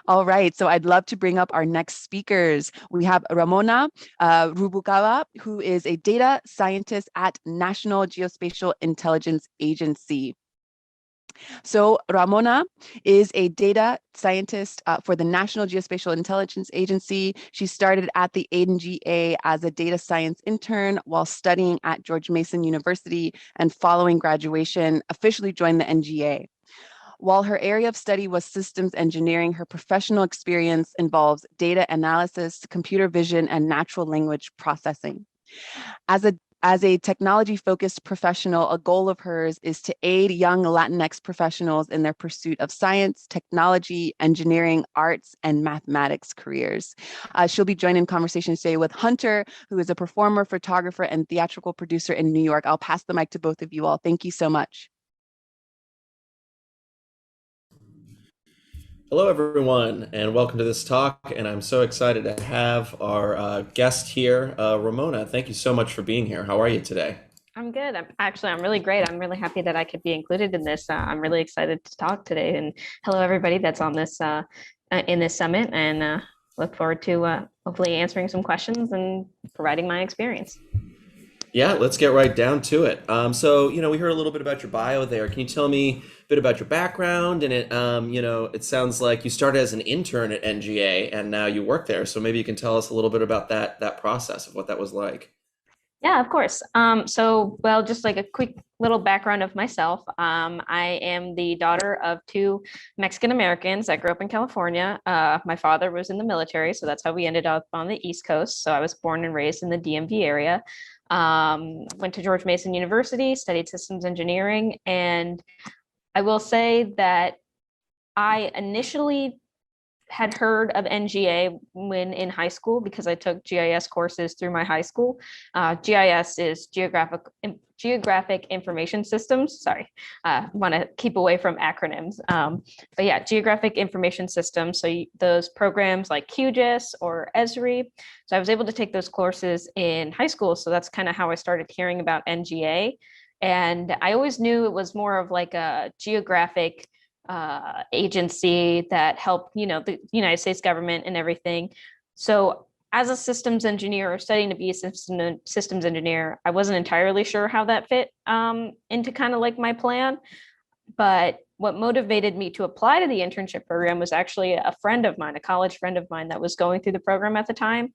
All right, so I'd love to bring up our next speakers. We have Ramona Rubalcava, who is a data scientist at National Geospatial Intelligence Agency. So Ramona is a data scientist for the National Geospatial Intelligence Agency. She started at the NGA as a data science intern while studying at George Mason University, and following graduation, officially joined the NGA. While her area of study was systems engineering, her professional experience involves data analysis, computer vision, and natural language processing. As a technology-focused professional, a goal of hers is to aid young Latinx professionals in their pursuit of science, technology, engineering, arts, and mathematics careers. She'll be joined in conversation today with Hunter, who is a performer, photographer, and theatrical producer in New York. I'll pass the mic to both of you all. Thank you so much. Hello, everyone, and welcome to this talk. And I'm so excited to have our guest here, Ramona. Thank you so much for being here. How are you today? I'm good. I'm really great. I'm really happy that I could be included in this. I'm really excited to talk today. And hello, everybody that's on this in this summit. And look forward to hopefully answering some questions and providing my experience. Yeah, let's get right down to it. We heard a little bit about your bio there. Can you tell me a bit about your background? And it sounds like you started as an intern at NGA and now you work there. So maybe you can tell us a little bit about that process of what that was like. Yeah, of course. Just like a quick little background of myself. I am the daughter of two Mexican Americans that grew up in California. My father was in the military, so that's how we ended up on the East Coast. So I was born and raised in the DMV area. Went to George Mason University, studied systems engineering, and I will say that I initially had heard of NGA when in high school because I took GIS courses through my high school. GIS is Geographic Information Systems. Sorry, want to keep away from acronyms. But yeah, Geographic Information Systems. So those programs like QGIS or Esri. So I was able to take those courses in high school. So that's kind of how I started hearing about NGA. And I always knew it was more of like a geographic agency that helped, the United States government and everything. So as a systems engineer or studying to be a systems engineer, I wasn't entirely sure how that fit into kind of like my plan. But what motivated me to apply to the internship program was actually a friend of mine, a college friend of mine that was going through the program at the time.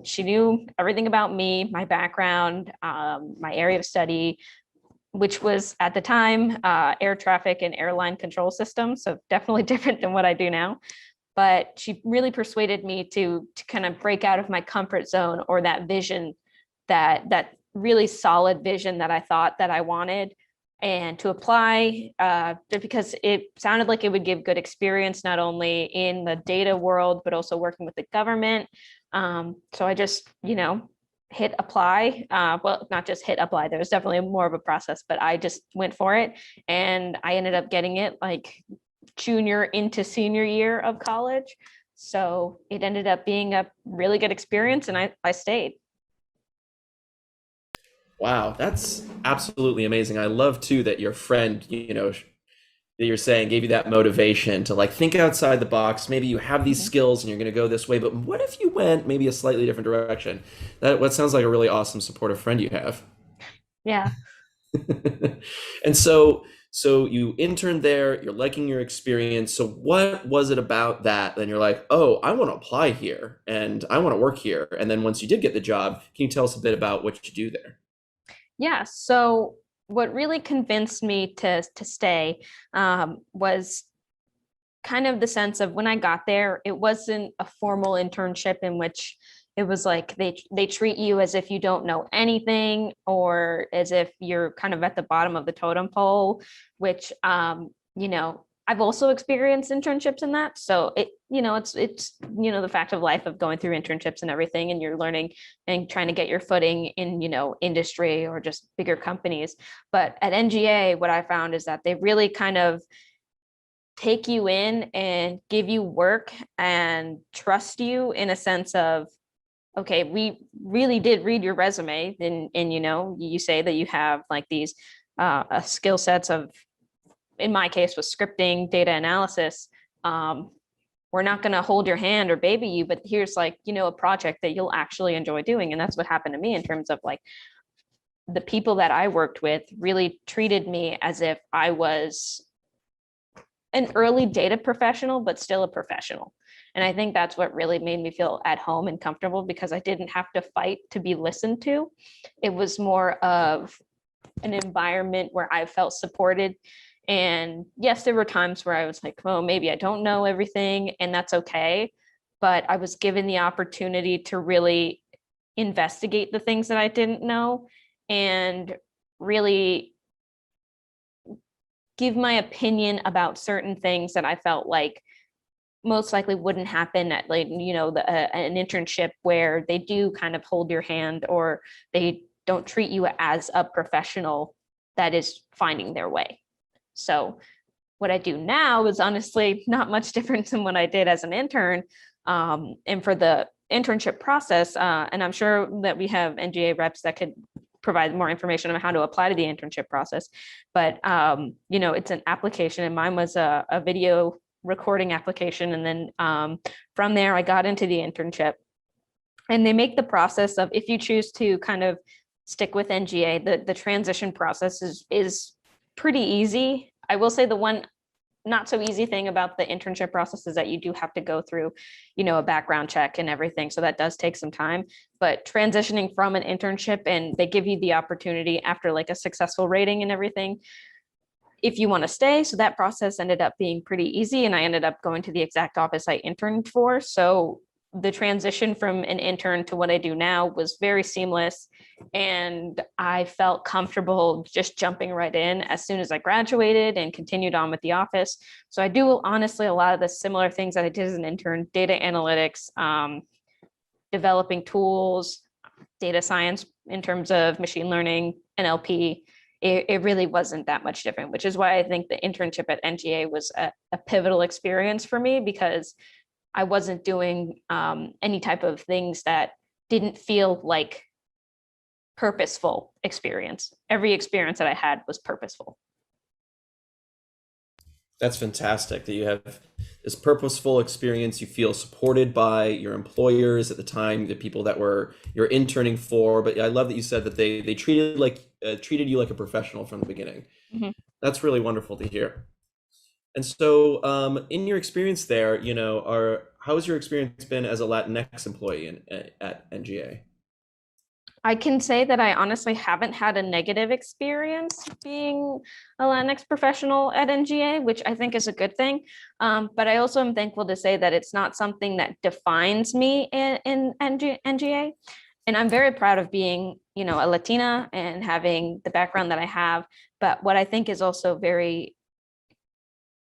She knew everything about me, my background, my area of study, which was at the time air traffic and airline control systems. So definitely different than what I do now. But she really persuaded me to kind of break out of my comfort zone, or that vision, that really solid vision that I thought that I wanted, and to apply because it sounded like it would give good experience, not only in the data world, but also working with the government. So I just, hit apply. Well, not just hit apply. There was definitely more of a process, but I just went for it, and I ended up getting it like junior into senior year of college. So it ended up being a really good experience, and I stayed. Wow, that's absolutely amazing. I love too that your friend, that you're saying gave you that motivation to like think outside the box. Maybe you have these skills and you're going to go this way, but what if you went maybe a slightly different direction? What sounds like a really awesome supportive friend you have. Yeah. And so you interned there, you're liking your experience. So what was it about that? Then you're like, oh, I want to apply here and I want to work here. And then once you did get the job, can you tell us a bit about what you do there? Yeah. So what really convinced me to stay was kind of the sense of when I got there, it wasn't a formal internship in which it was like they treat you as if you don't know anything, or as if you're kind of at the bottom of the totem pole, which I've also experienced internships in that. So it's the fact of life of going through internships and everything, and you're learning and trying to get your footing in, industry or just bigger companies. But at NGA, what I found is that they really kind of take you in and give you work and trust you in a sense of, okay, we really did read your resume, and you say that you have like these skill sets of, in my case, was scripting, data analysis. we're not going to hold your hand or baby you, but here's like, you know, a project that you'll actually enjoy doing. And that's what happened to me in terms of like the people that I worked with really treated me as if I was an early data professional, but still a professional. And I think that's what really made me feel at home and comfortable, because I didn't have to fight to be listened to. It was more of an environment where I felt supported. And yes, there were times where I was like, oh, maybe I don't know everything, and that's okay. But I was given the opportunity to really investigate the things that I didn't know and really give my opinion about certain things that I felt like most likely wouldn't happen at, like, you know, an internship where they do kind of hold your hand, or they don't treat you as a professional that is finding their way. So what I do now is honestly not much different than what I did as an intern. And for the internship process, and I'm sure that we have NGA reps that could provide more information on how to apply to the internship process. But, you know, it's an application, and mine was a video recording application. And then from there, I got into the internship. And they make the process of, if you choose to kind of stick with NGA, the transition process is pretty easy. I will say the one not so easy thing about the internship process is that you do have to go through, you know, a background check and everything. So that does take some time, but transitioning from an internship, and they give you the opportunity after like a successful rating and everything, if you want to stay. So that process ended up being pretty easy. And I ended up going to the exact office I interned for. So the transition from an intern to what I do now was very seamless. And I felt comfortable just jumping right in as soon as I graduated and continued on with the office. So I do honestly a lot of the similar things that I did as an intern: data analytics, developing tools, data science in terms of machine learning, NLP. It really wasn't that much different, which is why I think the internship at NGA was a pivotal experience for me, because I wasn't doing any type of things that didn't feel like purposeful experience. Every experience that I had was purposeful. That's fantastic that you have this purposeful experience. You feel supported by your employers at the time, the people that were you're interning for. But I love that you said that they treated you like a professional from the beginning. Mm-hmm. That's really wonderful to hear. And so, in your experience there, you know, how has your experience been as a Latinx employee at NGA? I can say that I honestly haven't had a negative experience being a Latinx professional at NGA, which I think is a good thing. But I also am thankful to say that it's not something that defines me in NGA. And I'm very proud of being, you know, a Latina and having the background that I have. But what I think is also very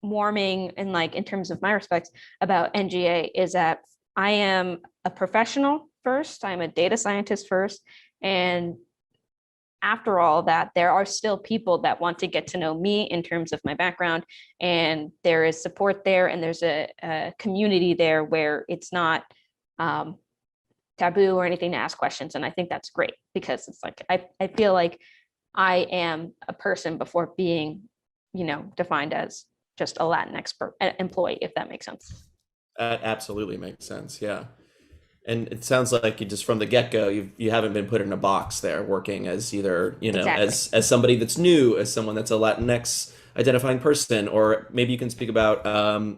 warming and, like, in terms of my respects about NGA, is that I am a professional first, I'm a data scientist first, and after all that, there are still people that want to get to know me in terms of my background, and there is support there, and there's a community there where it's not taboo or anything to ask questions. And I think that's great, because it's like I feel like I am a person before being, you know, defined as just a Latinx employee, if that makes sense. That absolutely makes sense. Yeah. And it sounds like you just from the get-go, you haven't been put in a box there working as either, you know, Exactly. as somebody that's new, as someone that's a Latinx identifying person, or maybe you can speak about,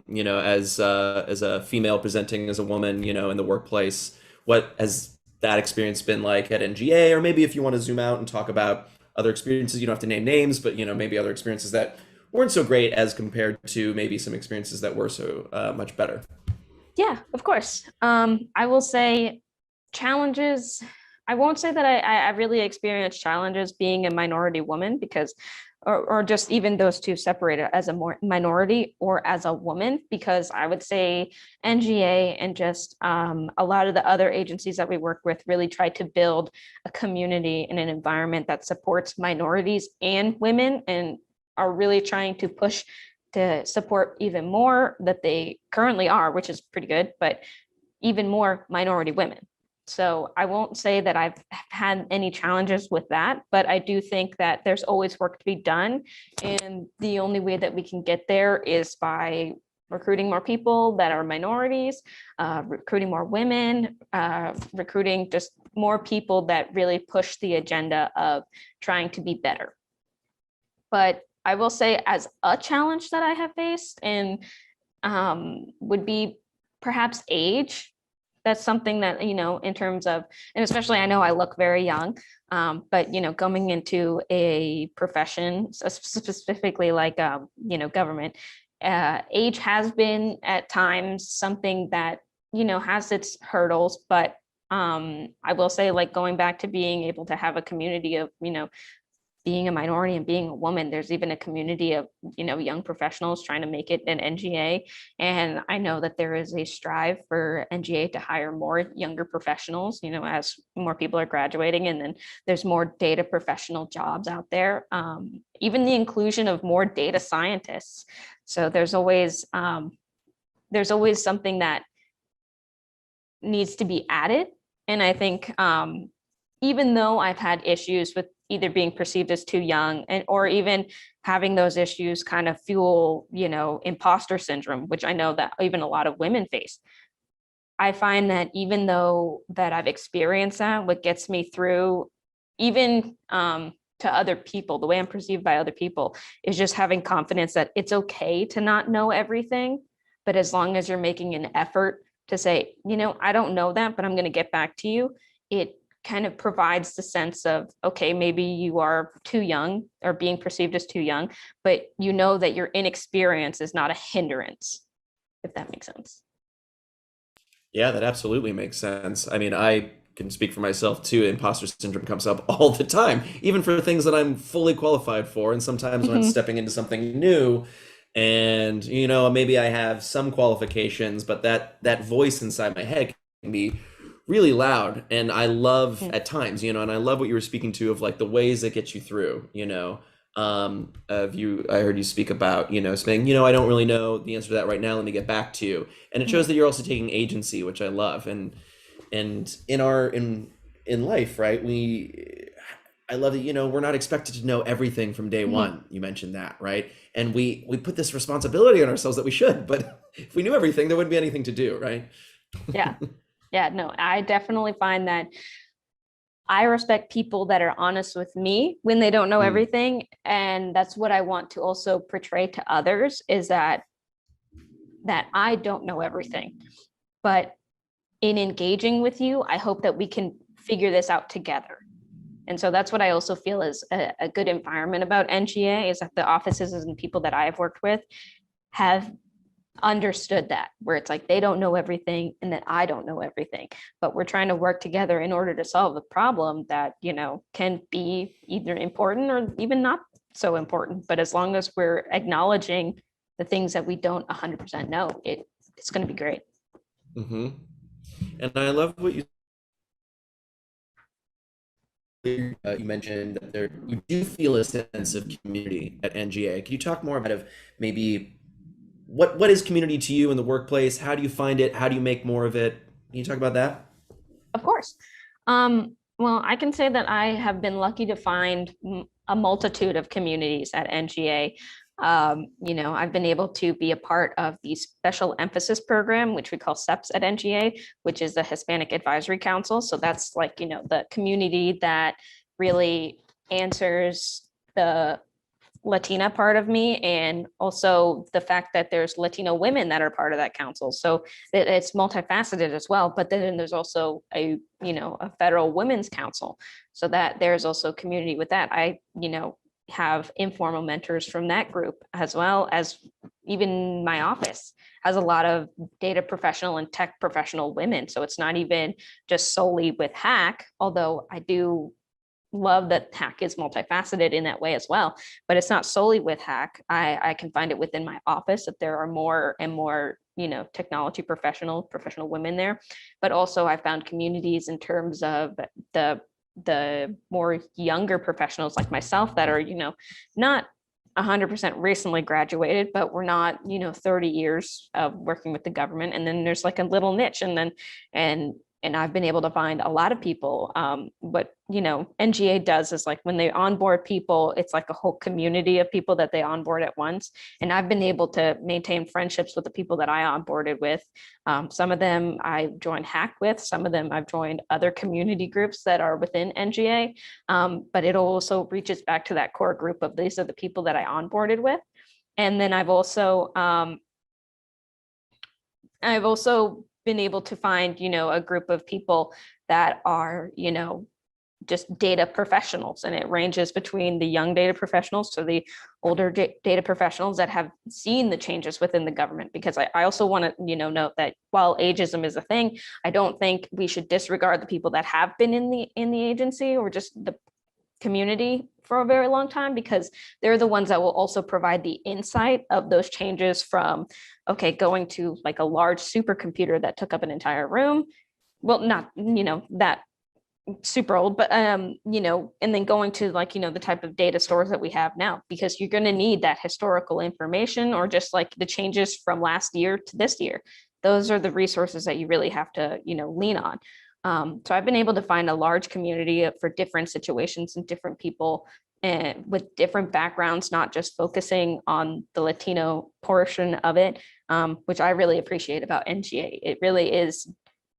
you know, as a female presenting as a woman, you know, in the workplace. What has that experience been like at NGA? Or maybe if you want to zoom out and talk about other experiences, you don't have to name names, but, you know, maybe other experiences that weren't so great as compared to maybe some experiences that were so much better. Yeah, of course. I will say challenges. I won't say that I really experienced challenges being a minority woman, because, or just even those two separated, as a more minority or as a woman, because I would say NGA and just a lot of the other agencies that we work with really try to build a community and an environment that supports minorities and women, and are really trying to push to support even more that they currently are, which is pretty good, but even more minority women. So I won't say that I've had any challenges with that, but I do think that there's always work to be done. And the only way that we can get there is by recruiting more people that are minorities, recruiting more women, recruiting just more people that really push the agenda of trying to be better. But I will say, as a challenge that I have faced, and would be perhaps age. That's something that, in terms of, and especially I know I look very young, but, going into a profession, specifically like, government, age has been at times something that, has its hurdles, but I will say, like, going back to being able to have a community of, being a minority and being a woman, there's even a community of, young professionals trying to make it an NGA. And I know that there is a strive for NGA to hire more younger professionals, as more people are graduating, and then there's more data professional jobs out there. Even the inclusion of more data scientists. So there's always something that needs to be added. And I think even though I've had issues with either being perceived as too young, and or even having those issues kind of fuel, imposter syndrome, which I know that even a lot of women face. I find that even though that I've experienced that, what gets me through, even to other people, the way I'm perceived by other people, is just having confidence that it's okay to not know everything, but as long as you're making an effort to say, I don't know that, but I'm going to get back to you, it kind of provides the sense of, okay, maybe you are too young or being perceived as too young, but that your inexperience is not a hindrance, if that makes sense. Yeah, that absolutely makes sense. I mean, I can speak for myself too. Imposter syndrome comes up all the time, even for things that I'm fully qualified for. And sometimes when I'm stepping into something new, and maybe I have some qualifications, but that voice inside my head can be really loud. And I love at times, and I love what you were speaking to of like the ways that get you through, I heard you speak about, saying, I don't really know the answer to that right now. Let me get back to you. And it shows that you're also taking agency, which I love. And in life, right, I love that, we're not expected to know everything from day one. You mentioned that, right? And we put this responsibility on ourselves that we should, but if we knew everything, there wouldn't be anything to do, right? Yeah. Yeah, no, I definitely find that I respect people that are honest with me when they don't know everything. And that's what I want to also portray to others, is that I don't know everything. But in engaging with you, I hope that we can figure this out together. And so that's what I also feel is a good environment about NGA, is that the offices and people that I've worked with have understood that, where it's like they don't know everything and that I don't know everything, but we're trying to work together in order to solve the problem that can be either important or even not so important. But as long as we're acknowledging the things that we don't 100% know, it's going to be great. And I love what you mentioned, that you do feel a sense of community at NGA. Can you talk more about maybe what is community to you in the workplace? How do you find it? How do you make more of it? Can you talk about that? Of course. Well, I can say that I have been lucky to find a multitude of communities at NGA. I've been able to be a part of the special emphasis program, which we call SEPS at NGA, which is the Hispanic Advisory Council. So that's like, the community that really answers the Latina part of me, and also the fact that there's Latino women that are part of that council. So it's multifaceted as well. But then there's also a federal women's council, so that there's also community with that. I have informal mentors from that group, as well as even my office has a lot of data professional and tech professional women. So it's not even just solely with Hack, although I do love that Hack is multifaceted in that way as well, but it's not solely with Hack. I can find it within my office that there are more and more technology professional women there, but also I found communities in terms of the more younger professionals like myself that are not 100% recently graduated, but we're not 30 years of working with the government. And then there's like a little niche, and And I've been able to find a lot of people. What, NGA does is like when they onboard people, it's like a whole community of people that they onboard at once. And I've been able to maintain friendships with the people that I onboarded with. Some of them I joined Hack with, some of them I've joined other community groups that are within NGA. But it also reaches back to that core group of these are the people that I onboarded with. And then I've also been able to find, a group of people that are, just data professionals, and it ranges between the young data professionals to the older data professionals that have seen the changes within the government. Because I also want to, note that while ageism is a thing, I don't think we should disregard the people that have been in the agency or just the community for a very long time, because they're the ones that will also provide the insight of those changes from, okay, going to like a large supercomputer that took up an entire room. Well, not, that super old, but, and then going to like, the type of data stores that we have now, because you're going to need that historical information or just like the changes from last year to this year. Those are the resources that you really have to, lean on. So I've been able to find a large community for different situations and different people and with different backgrounds, not just focusing on the Latino portion of it, which I really appreciate about NGA. It really is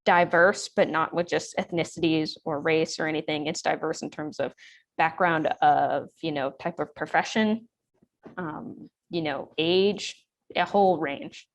diverse, but not with just ethnicities or race or anything. It's diverse in terms of background of, type of profession, age, a whole range.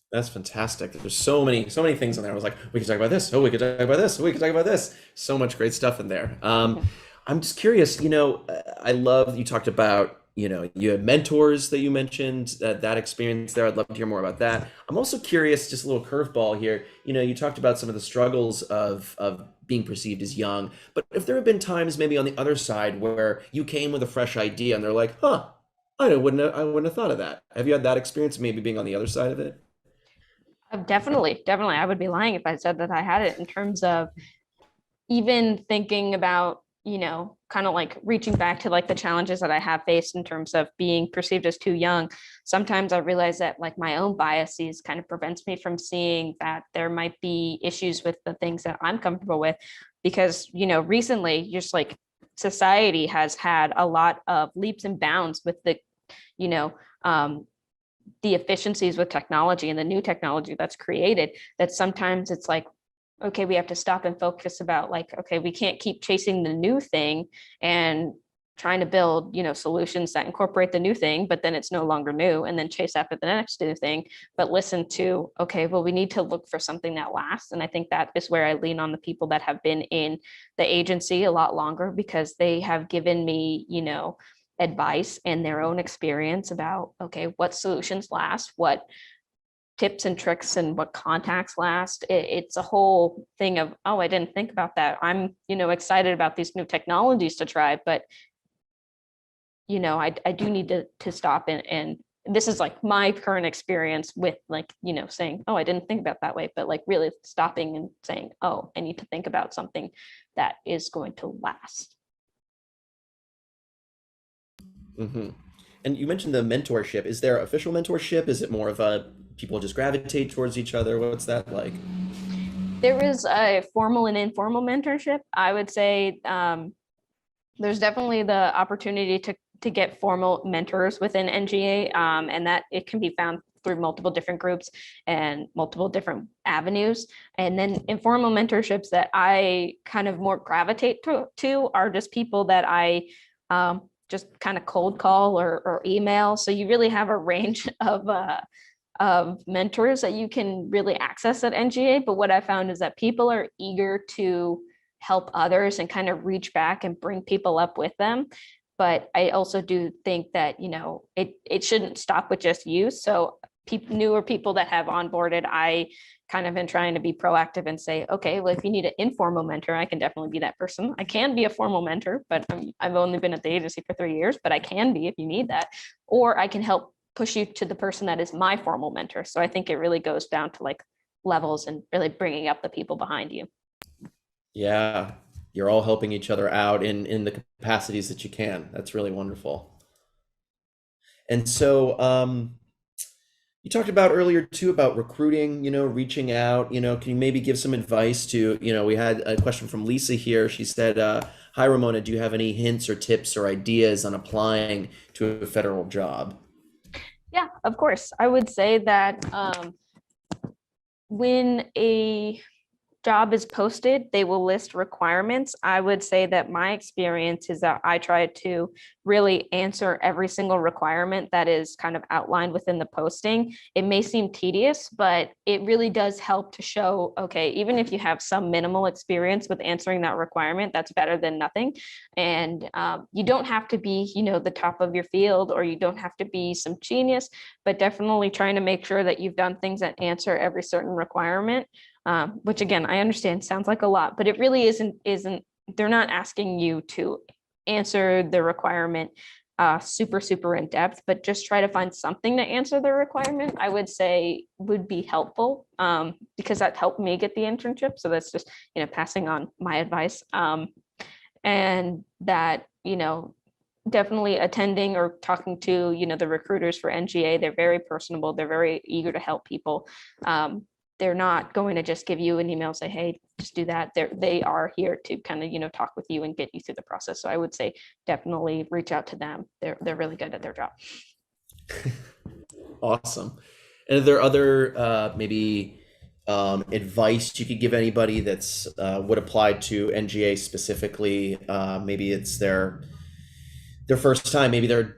That's fantastic. There's so many things in there. I was like, we could talk about this. Oh, we could talk about this. Oh, we could talk about this. So much great stuff in there. I'm just curious, I love you talked about, you had mentors that you mentioned, that experience there. I'd love to hear more about that. I'm also curious, just a little curveball here. You talked about some of the struggles of being perceived as young, but if there have been times maybe on the other side where you came with a fresh idea and they're like, huh, I wouldn't have thought of that. Have you had that experience, maybe being on the other side of it? Definitely. I would be lying if I said that I had it in terms of even thinking about, kind of like reaching back to like the challenges that I have faced in terms of being perceived as too young. Sometimes I realize that like my own biases kind of prevents me from seeing that there might be issues with the things that I'm comfortable with, because, recently just like society has had a lot of leaps and bounds with you know, the efficiencies with technology and the new technology that's created, that sometimes it's like, okay, we have to stop and focus about like, okay, we can't keep chasing the new thing and trying to build, solutions that incorporate the new thing, but then it's no longer new, and then chase after the next new thing, but listen to, okay, well, we need to look for something that lasts. And I think that is where I lean on the people that have been in the agency a lot longer, because they have given me, advice and their own experience about, okay, what solutions last, what tips and tricks and what contacts last. It's a whole thing of, oh, I didn't think about that. I'm, excited about these new technologies to try, but, I do need to stop and this is like my current experience with like, saying, oh, I didn't think about that way, but like really stopping and saying, oh, I need to think about something that is going to last. Mm-hmm. And you mentioned the mentorship. Is there official mentorship? Is it more of a people just gravitate towards each other? What's that like? There is a formal and informal mentorship. I would say there's definitely the opportunity to get formal mentors within NGA, and that it can be found through multiple different groups and multiple different avenues. And then informal mentorships that I kind of more gravitate to are just people that I just kind of cold call or email. So you really have a range of mentors that you can really access at NGA. But what I found is that people are eager to help others and kind of reach back and bring people up with them. But I also do think that, it shouldn't stop with just you. So newer people that have onboarded, I kind of been trying to be proactive and say, okay, well, if you need an informal mentor, I can definitely be that person. I can be a formal mentor, but I've only been at the agency for 3 years, but I can be if you need that. Or I can help push you to the person that is my formal mentor. So I think it really goes down to like levels and really bringing up the people behind you. Yeah, you're all helping each other out in the capacities that you can. That's really wonderful. And so, You talked about earlier too about recruiting, reaching out, can you maybe give some advice to, we had a question from Lisa here. She said, hi, Ramona, do you have any hints or tips or ideas on applying to a federal job? Yeah, of course. I would say that when a job is posted, they will list requirements. I would say that my experience is that I try to really answer every single requirement that is kind of outlined within the posting. It may seem tedious, but it really does help to show, okay, even if you have some minimal experience with answering that requirement, that's better than nothing. And you don't have to be, the top of your field, or you don't have to be some genius, but definitely trying to make sure that you've done things that answer every certain requirement. Which again, I understand sounds like a lot, but it really isn't, they're not asking you to answer the requirement super in depth, but just try to find something to answer the requirement, I would say would be helpful, because that helped me get the internship. So that's just, passing on my advice. And that, definitely attending or talking to, the recruiters for NGA, they're very personable. They're very eager to help people. They're not going to just give you an email, say, hey, just do that. They are here to kind of, talk with you and get you through the process. So I would say definitely reach out to them. They're really good at their job. Awesome. And are there other maybe advice you could give anybody that's would apply to NGA specifically? Maybe it's their first time, maybe they're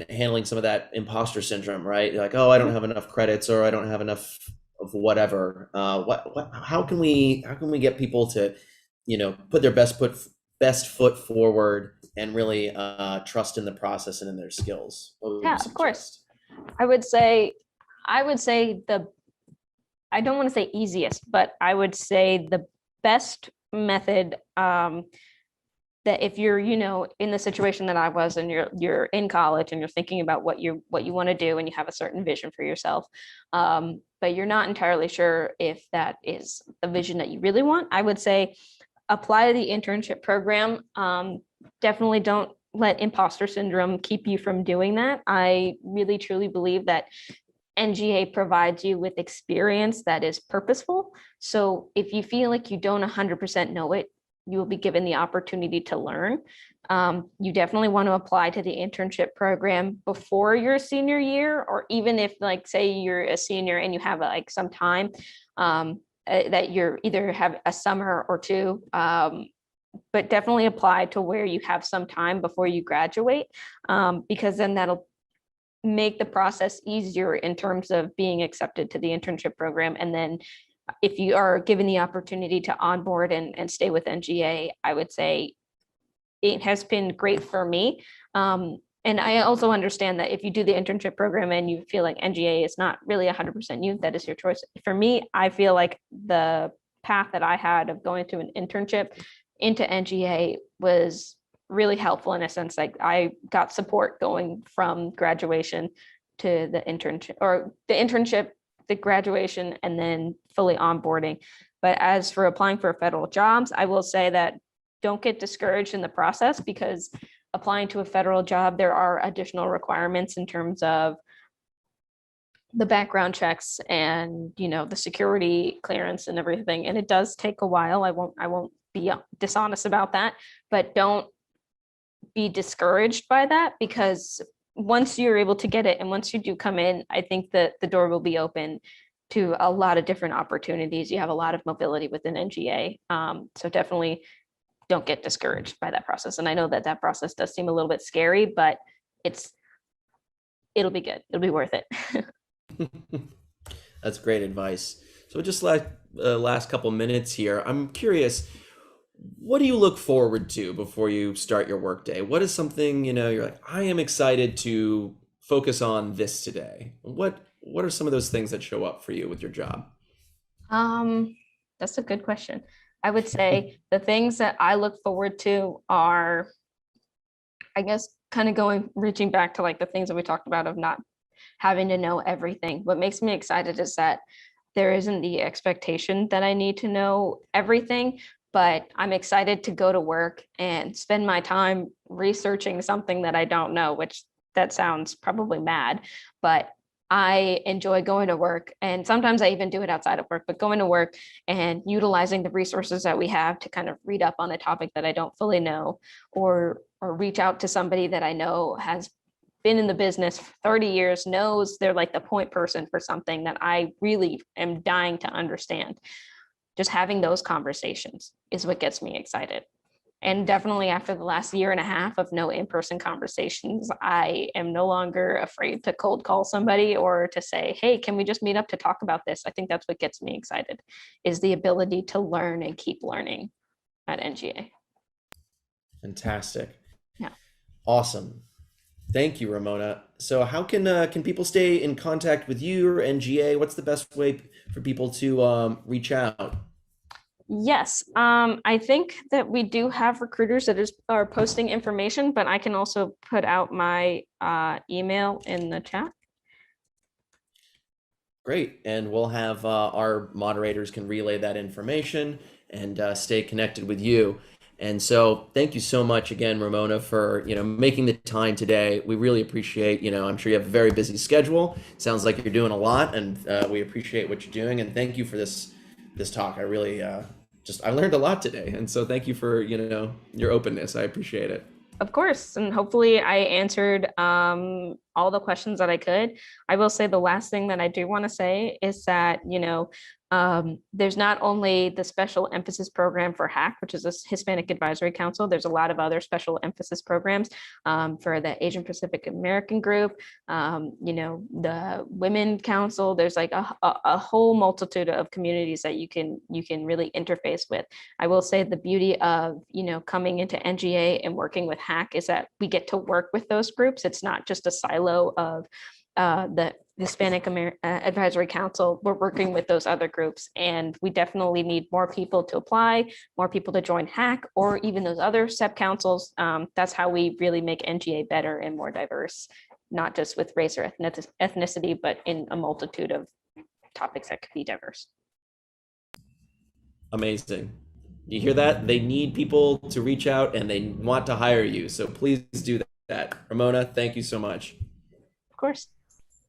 handling some of that imposter syndrome, right? You're like, oh, I don't have enough credits, or I don't have enough of whatever. How can we get people to, put their best foot forward and really trust in the process and in their skills? Yeah, of course. I would say I don't want to say easiest, but I would say the best method, that if you're, in the situation that I was, and you're in college and you're thinking about what you want to do, and you have a certain vision for yourself, but you're not entirely sure if that is the vision that you really want, I would say apply to the internship program. Definitely don't let imposter syndrome keep you from doing that. I really truly believe that NGA provides you with experience that is purposeful. So if you feel like you don't 100% know it, you will be given the opportunity to learn. You definitely want to apply to the internship program before your senior year, or even if, like, say you're a senior and you have like some time, that you're either have a summer or two, but definitely apply to where you have some time before you graduate, because then that'll make the process easier in terms of being accepted to the internship program. And then if you are given the opportunity to onboard and stay with NGA, I would say it has been great for me. And I also understand that if you do the internship program and you feel like NGA is not really 100% you, that is your choice. For me, I feel like the path that I had of going to an internship into NGA was really helpful, in a sense. Like, I got support going from graduation to the internship, the graduation, and then fully onboarding. But as for applying for federal jobs, I will say that don't get discouraged in the process, because applying to a federal job, there are additional requirements in terms of the background checks and, the security clearance and everything. And it does take a while. I won't be dishonest about that, but don't be discouraged by that, because once you're able to get it, and once you do come in, I think that the door will be open to a lot of different opportunities. You have a lot of mobility within NGA. So definitely don't get discouraged by that process. And I know that process does seem a little bit scary, but it'll be good. It'll be worth it. That's great advice. So just like last couple minutes here, I'm curious, what do you look forward to before you start your workday? What is something, you're like, I am excited to focus on this today? What are some of those things that show up for you with your job? That's a good question. I would say the things that I look forward to are, I guess, kind of reaching back to like the things that we talked about of not having to know everything. What makes me excited is that there isn't the expectation that I need to know everything, but I'm excited to go to work and spend my time researching something that I don't know, which that sounds probably mad, but I enjoy going to work, and sometimes I even do it outside of work, but going to work and utilizing the resources that we have to kind of read up on a topic that I don't fully know, or reach out to somebody that I know has been in the business for 30 years, knows they're like the point person for something that I really am dying to understand. Just having those conversations is what gets me excited. And definitely after the last year and a half of no in-person conversations, I am no longer afraid to cold call somebody or to say, hey, can we just meet up to talk about this? I think that's what gets me excited, is the ability to learn and keep learning at NGA. Fantastic. Yeah. Awesome. Thank you, Ramona. So how can people stay in contact with you or NGA? What's the best way for people to reach out? Yes, I think that we do have recruiters that are posting information, but I can also put out my email in the chat. Great. And we'll have our moderators can relay that information and stay connected with you. And so thank you so much again, Ramona, for, making the time today. We really appreciate, I'm sure you have a very busy schedule. Sounds like you're doing a lot, and we appreciate what you're doing. And thank you for this talk. I really I learned a lot today. And so thank you for, your openness. I appreciate it. Of course, and hopefully I answered all the questions that I could. I will say the last thing that I do want to say is that, there's not only the special emphasis program for HAC, which is a Hispanic Advisory Council. There's a lot of other special emphasis programs for the Asian Pacific American group, the Women Council. There's like a whole multitude of communities that you can really interface with. I will say the beauty of, coming into NGA and working with HAC is that we get to work with those groups. It's not just a silo of the Hispanic Advisory Council. We're working with those other groups, and we definitely need more people to apply, more people to join HAC, or even those other SEP councils. That's how we really make NGA better and more diverse, not just with race or ethnicity, but in a multitude of topics that could be diverse. Amazing. You hear that? They need people to reach out and they want to hire you. So please do that. Ramona, thank you so much. Of course.